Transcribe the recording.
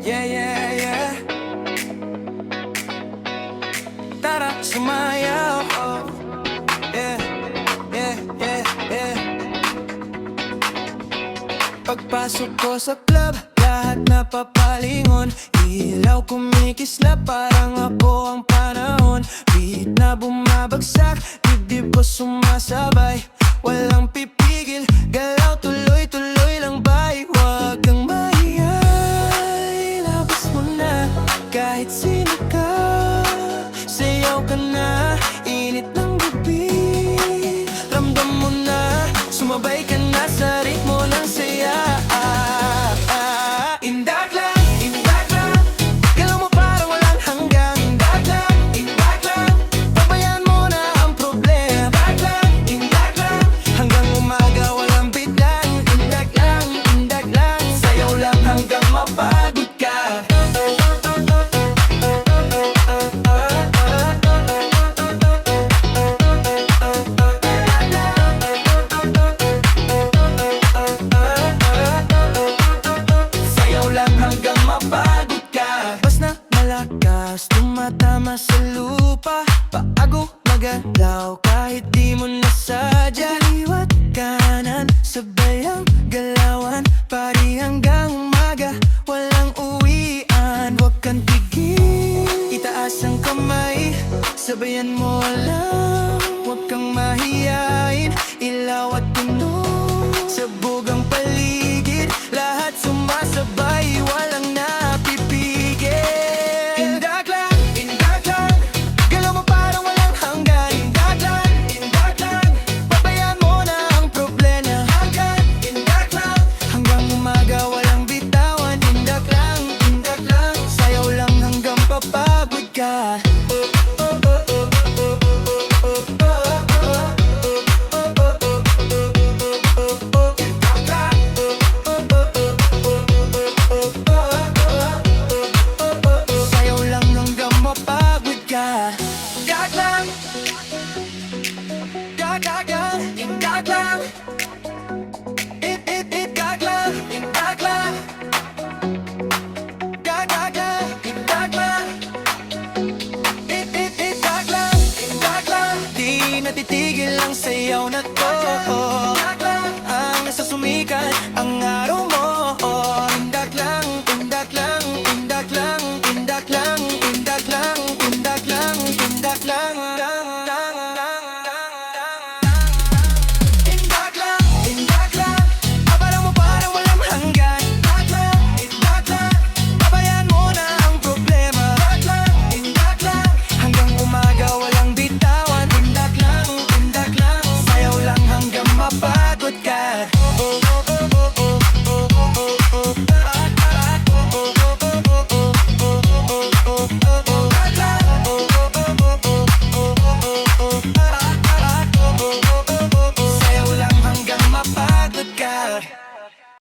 Yeah, yeah, yeah. Tara, sumayaw. Oh. Yeah, yeah, yeah, yeah. Pagpasok ko sa club, lahat napapalingon. Ilaw kumikislap, parang ako ang panahon. Beat na bumabagsak, dibdib ko sumasabay. Walang pipigil, galaw tuloy-tuloy lang bay. Huwag kang mahiya, ilabas mo na. Kahit sino ka, sayaw ka na. Init ng gabi, ramdam mo na. Sumabay ka na sa ritmo ng saya. Indak lang, galaw mo parang walang hanggang. Indak lang, pabayaan mo na ang problema. Indak lang, hanggang umaga walang biglang. Indak lang, sayaw lang hanggang mapagod ka. Sayaw lang hanggang mapagod ka. Basta malakas, tumatama sa lupa. Paago magalaw kahit di mo nasadya. Kaliwat kanan, sabay ang galawan. Pari hanggang umaga, walang uwian. Huwag kang tigil, itaas ang kamay. Sabayan mo lang, huwag kang mahiyain. Ilaw at tunog, sabog ang paligid. Lahat sumasabay, walang napipigil. Indak lang, galaw mo parang walang hanggan. Indak lang, pabayaan mo na ang problema. Indak lang, hanggang umaga walang bitawan. Indak lang, sayaw lang hanggang papagod ka. Sayaw lang hanggang mapagod ka. Indak lang, indak lang. Indak lang, indak lang. Indak lang, indak lang. Di natitigil ang sayaw na to. Ang nasa sumikat, ang